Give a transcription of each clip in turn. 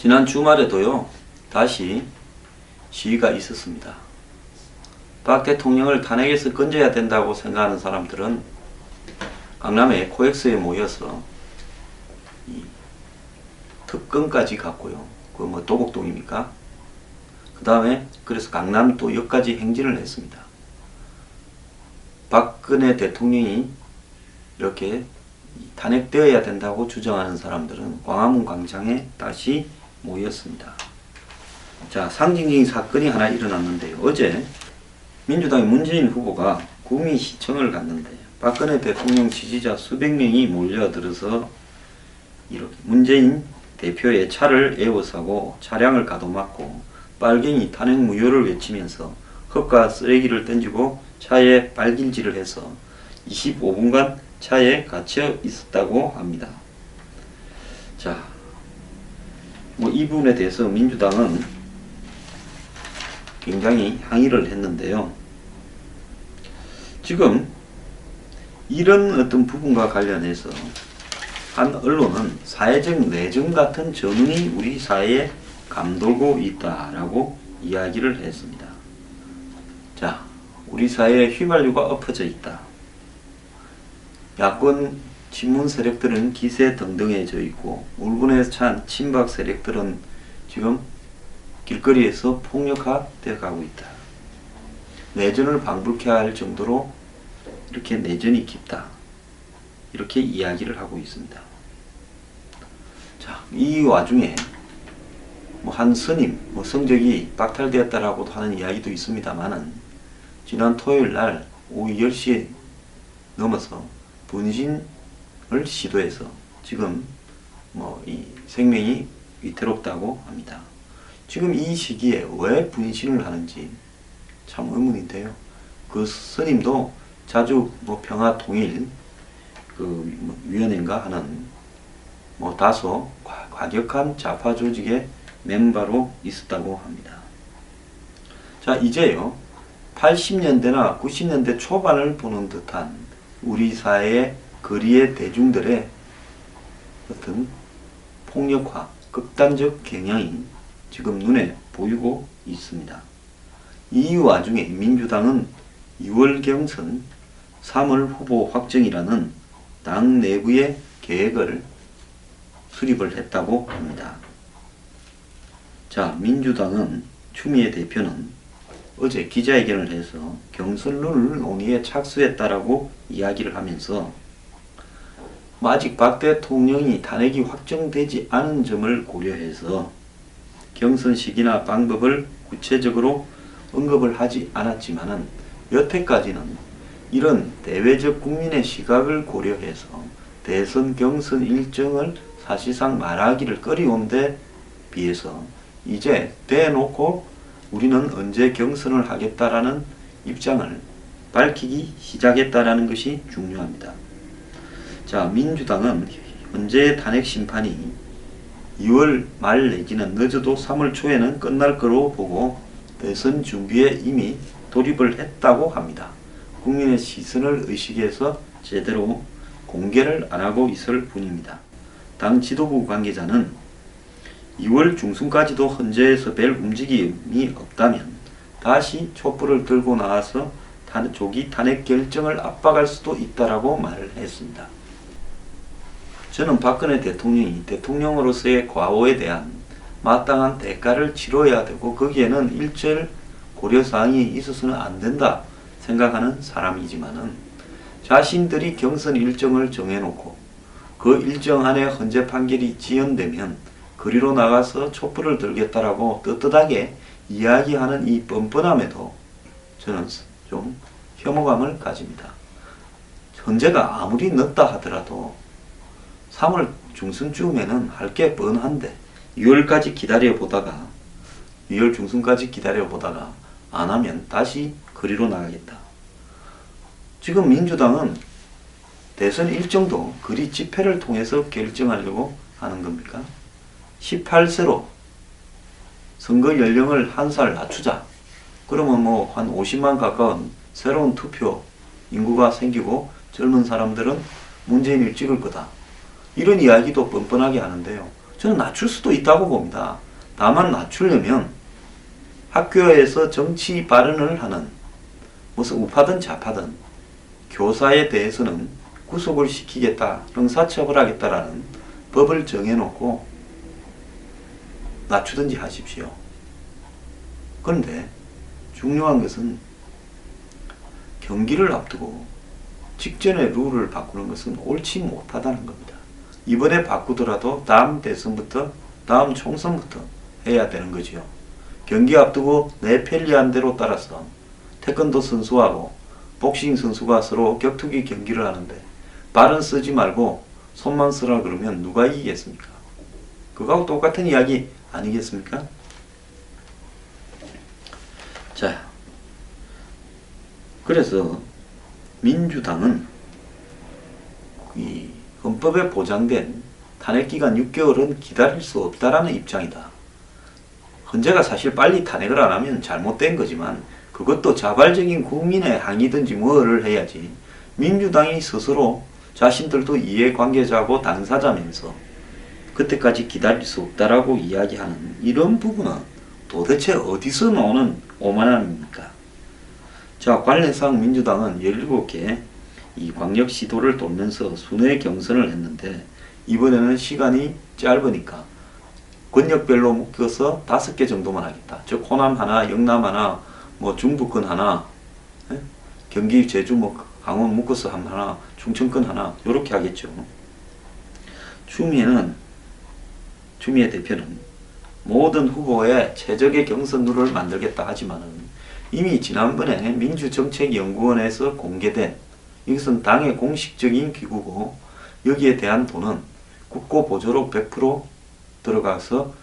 지난 주말에도요, 다시 시위가 있었습니다. 박 대통령을 탄핵에서 건져야 된다고 생각하는 사람들은 강남의 코엑스에 모여서 이 특검까지 갔고요. 그 뭐 도곡동입니까? 그 다음에 그래서 강남도 역까지 행진을 했습니다. 박근혜 대통령이 이렇게 탄핵되어야 된다고 주장하는 사람들은 광화문 광장에 다시 모였습니다. 자, 상징적인 사건이 하나 일어났는데요. 어제 민주당의 문재인 후보가 구미시청을 갔는데 박근혜 대통령 지지자 수백 명이 몰려들어서 이렇게 문재인 대표의 차를 에워싸고 차량을 가로막고 빨갱이 탄핵 무효를 외치면서 흙과 쓰레기를 던지고 차에 빨길질을 해서 25분간 차에 갇혀 있었다고 합니다. 자, 이 부분에 대해서 민주당은 굉장히 항의를 했는데요. 지금 이런 어떤 부분과 관련해서 한 언론은 사회적 내정 같은 전운이 우리 사회에 감돌고 있다라고 이야기를 했습니다. 자, 우리 사회에 휘발유가 엎어져 있다. 야권 친문 세력들은 기세등등해져 있고 울분에 찬 친박 세력들은 지금 길거리에서 폭력화되어 가고 있다. 내전을 방불케 할 정도로 이렇게 내전이 깊다. 이렇게 이야기를 하고 있습니다. 자, 이 와중에 한 스님 성적이 박탈되었다라고도 하는 이야기도 있습니다만은 지난 토요일 날 오후 10시에 넘어서 분신을 시도해서 지금 이 생명이 위태롭다고 합니다. 지금 이 시기에 왜 분신을 하는지 참 의문인데요. 그 스님도 자주 평화 통일 위원회인가 하는 다소 과격한 좌파 조직의 멤버로 있었다고 합니다. 자, 이제요 80년대나 90년대 초반을 보는 듯한 우리 사회의 거리의 대중들의 어떤 폭력화, 극단적 경향이 지금 눈에 보이고 있습니다. 이 와중에 민주당은 2월 경선 3월 후보 확정이라는 당 내부의 계획을 수립을 했다고 합니다. 자, 민주당은 추미애 대표는 어제 기자회견을 해서 경선 룰 논의에 착수했다라고 이야기를 하면서 아직 박 대통령이 탄핵이 확정되지 않은 점을 고려해서 경선 시기나 방법을 구체적으로 언급을 하지 않았지만은 여태까지는 이런 대외적 국민의 시각을 고려해서 대선 경선 일정을 사실상 말하기를 꺼려온 데 비해서 이제 대놓고 우리는 언제 경선을 하겠다라는 입장을 밝히기 시작했다라는 것이 중요합니다. 자, 민주당은 현재 탄핵 심판이 2월 말 내지는 늦어도 3월 초에는 끝날 거로 보고 대선 준비에 이미 돌입을 했다고 합니다. 국민의 시선을 의식해서 제대로 공개를 안 하고 있을 뿐입니다. 당 지도부 관계자는 2월 중순까지도 헌재에서 별 움직임이 없다면 다시 촛불을 들고 나와서 조기 탄핵 결정을 압박할 수도 있다라고 말을 했습니다. 저는 박근혜 대통령이 대통령으로서의 과오에 대한 마땅한 대가를 치러야 되고 거기에는 일절 고려사항이 있어서는 안 된다 생각하는 사람이지만은 자신들이 경선 일정을 정해놓고 그 일정 안에 헌재 판결이 지연되면 거리로 나가서 촛불을 들겠다라고 떳떳하게 이야기하는 이 뻔뻔함에도 저는 좀 혐오감을 가집니다. 헌재가 아무리 늦다 하더라도 3월 중순쯤에는 할 게 뻔한데 6월까지 기다려보다가 6월 중순까지 기다려보다가 안 하면 다시 거리로 나가겠다. 지금 민주당은 대선 일정도 거리 집회를 통해서 결정하려고 하는 겁니까? 18세로 선거 연령을 1살 낮추자. 그러면 한 50만 가까운 새로운 투표 인구가 생기고 젊은 사람들은 문재인을 찍을 거다. 이런 이야기도 뻔뻔하게 하는데요. 저는 낮출 수도 있다고 봅니다. 다만 낮추려면 학교에서 정치 발언을 하는 무슨 우파든 좌파든 교사에 대해서는 구속을 시키겠다, 형사처벌하겠다라는 법을 정해놓고 낮추든지 하십시오. 그런데 중요한 것은 경기를 앞두고 직전에 룰을 바꾸는 것은 옳지 못하다는 겁니다. 이번에 바꾸더라도 다음 대선부터, 다음 총선부터 해야 되는 거지요. 경기 앞두고 내 편리한 대로 따라서 태권도 선수하고 복싱 선수가 서로 격투기 경기를 하는데 발은 쓰지 말고 손만 쓰라 그러면 누가 이기겠습니까? 그거하고 똑같은 이야기 아니겠습니까? 자, 그래서 민주당은 이 헌법에 보장된 탄핵기간 6개월은 기다릴 수 없다라는 입장이다. 헌재가 사실 빨리 탄핵을 안 하면 잘못된 거지만 그것도 자발적인 국민의 항의든지 뭐를 해야지 민주당이 스스로 자신들도 이해관계자고 당사자면서 그때까지 기다릴 수 없다라고 이야기하는 이런 부분은 도대체 어디서 나오는 오만함입니까? 자, 관례상 민주당은 17개 이 광역시도를 돌면서 순회 경선을 했는데 이번에는 시간이 짧으니까 권역별로 묶어서 5개 정도만 하겠다. 즉 호남 하나, 영남 하나, 뭐 중부권 하나, 경기, 제주, 뭐 강원 묶어서 하나, 충청권 하나 이렇게 하겠죠. 추미애 대표는 모든 후보의 최적의 경선 룰을 만들겠다 하지만은 이미 지난번에 민주정책연구원에서 공개된 이것은 당의 공식적인 기구고 여기에 대한 돈은 국고보조로 100% 들어가서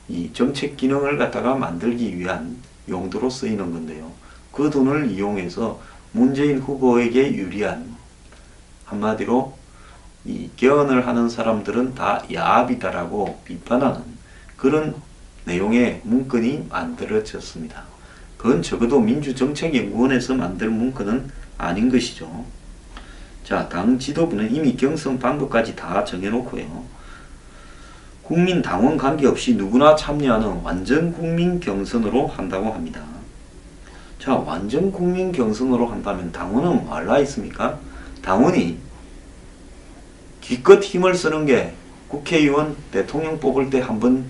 이 정책 기능을 갖다가 만들기 위한 용도로 쓰이는 건데요. 그 돈을 이용해서 문재인 후보에게 유리한 한마디로 이 개헌을 하는 사람들은 다 야합이다라고 비판하는 그런 내용의 문건이 만들어졌습니다. 그건 적어도 민주정책연구원에서 만든 문건은 아닌 것이죠. 자, 당 지도부는 이미 경선 방법까지 다 정해놓고요. 국민 당원 관계없이 누구나 참여하는 완전 국민 경선으로 한다고 합니다. 자, 완전 국민 경선으로 한다면 당원은 뭐 할라 있습니까? 당원이 기껏 힘을 쓰는 게 국회의원, 대통령 뽑을 때 한번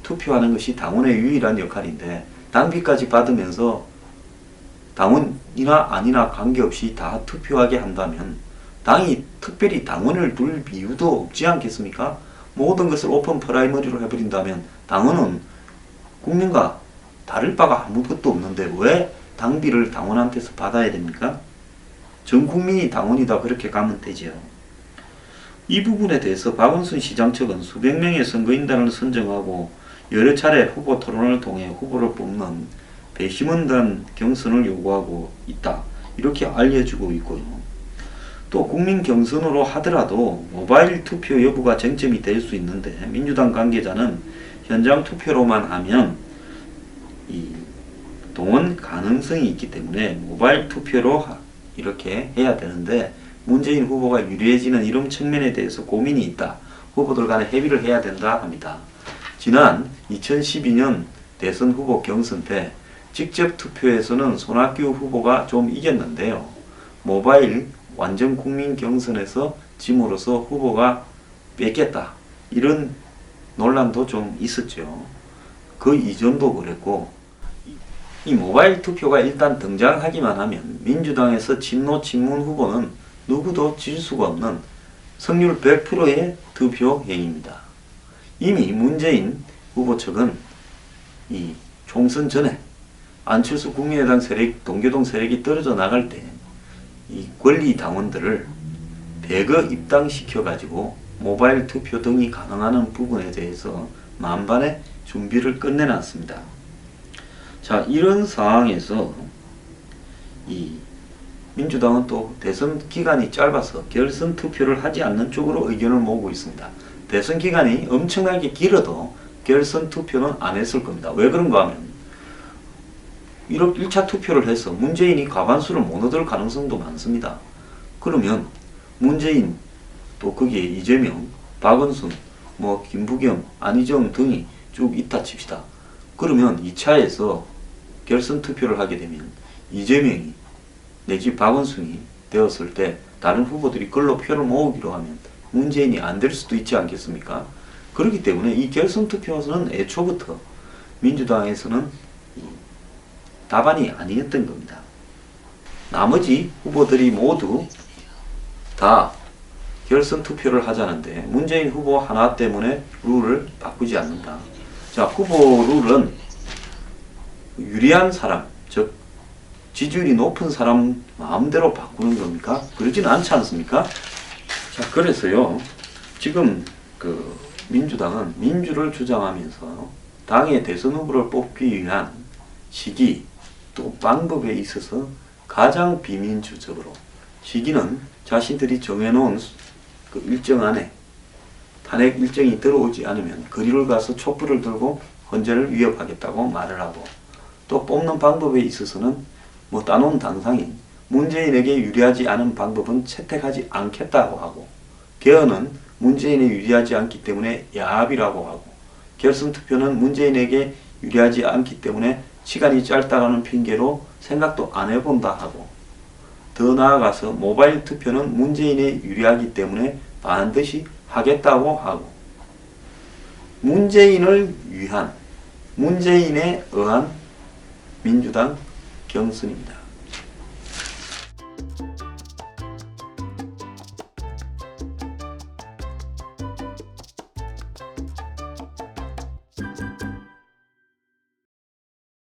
투표하는 것이 당원의 유일한 역할인데 당비까지 받으면서 당원이나 아니나 관계없이 다 투표하게 한다면 당이 특별히 당원을 둘 이유도 없지 않겠습니까? 모든 것을 오픈 프라이머리로 해버린다면 당원은 국민과 다를 바가 아무것도 없는데 왜 당비를 당원한테서 받아야 됩니까? 전 국민이 당원이다 그렇게 가면 되지요. 이 부분에 대해서 박원순 시장 측은 수백 명의 선거인단을 선정하고 여러 차례 후보 토론을 통해 후보를 뽑는 배심원단 경선을 요구하고 있다. 이렇게 알려주고 있고요. 또 국민 경선으로 하더라도 모바일 투표 여부가 쟁점이 될 수 있는데 민주당 관계자는 현장 투표로만 하면 이 동원 가능성이 있기 때문에 모바일 투표로 이렇게 해야 되는데 문재인 후보가 유리해지는 이런 측면에 대해서 고민이 있다. 후보들 간에 협의를 해야 된다 합니다. 지난 2012년 대선 후보 경선 때 직접 투표에서는 손학규 후보가 좀 이겼는데요. 모바일 완전 국민 경선에서 짐으로써 후보가 뺏겼다. 이런 논란도 좀 있었죠. 그 이전도 그랬고 이 모바일 투표가 일단 등장하기만 하면 민주당에서 친노 친문 후보는 누구도 질 수가 없는 승률 100%의 투표 행위입니다. 이미 문재인 후보 측은 이 총선 전에 안철수 국민의당 세력, 동교동 세력이 떨어져 나갈 때 이 권리 당원들을 대거 입당시켜가지고 모바일 투표 등이 가능한 부분에 대해서 만반의 준비를 끝내놨습니다. 자, 이런 상황에서 이 민주당은 또 대선 기간이 짧아서 결선 투표를 하지 않는 쪽으로 의견을 모으고 있습니다. 대선 기간이 엄청나게 길어도 결선 투표는 안 했을 겁니다. 왜 그런가 하면 1차 투표를 해서 문재인이 과반수를 못 얻을 가능성도 많습니다. 그러면 문재인 또 거기에 이재명, 박원순, 뭐 김부겸, 안희정 등이 쭉 있다 칩시다. 그러면 2차에서 결선 투표를 하게 되면 이재명이 내지 박원순이 되었을 때 다른 후보들이 그걸로 표를 모으기로 하면 문재인이 안 될 수도 있지 않겠습니까? 그렇기 때문에 이 결선 투표는 애초부터 민주당에서는 답안이 아니었던 겁니다. 나머지 후보들이 모두 다 결선 투표를 하자는데 문재인 후보 하나 때문에 룰을 바꾸지 않는다. 자, 후보 룰은 유리한 사람, 즉 지지율이 높은 사람 마음대로 바꾸는 겁니까? 그러진 않지 않습니까? 자, 그래서요, 지금 민주당은 민주를 주장하면서 당의 대선 후보를 뽑기 위한 시기 또 방법에 있어서 가장 비민주적으로, 시기는 자신들이 정해놓은 그 일정 안에 탄핵 일정이 들어오지 않으면 거리를 가서 촛불을 들고 헌재를 위협하겠다고 말을 하고, 또 뽑는 방법에 있어서는 뭐 따놓은 당상이 문재인에게 유리하지 않은 방법은 채택하지 않겠다고 하고, 개헌은 문재인에 유리하지 않기 때문에 야합이라고 하고, 결선 투표는 문재인에게 유리하지 않기 때문에 시간이 짧다라는 핑계로 생각도 안 해본다 하고, 더 나아가서 모바일 투표는 문재인에 유리하기 때문에 반드시 하겠다고 하고, 문재인을 위한, 문재인에 의한 민주당 경선입니다.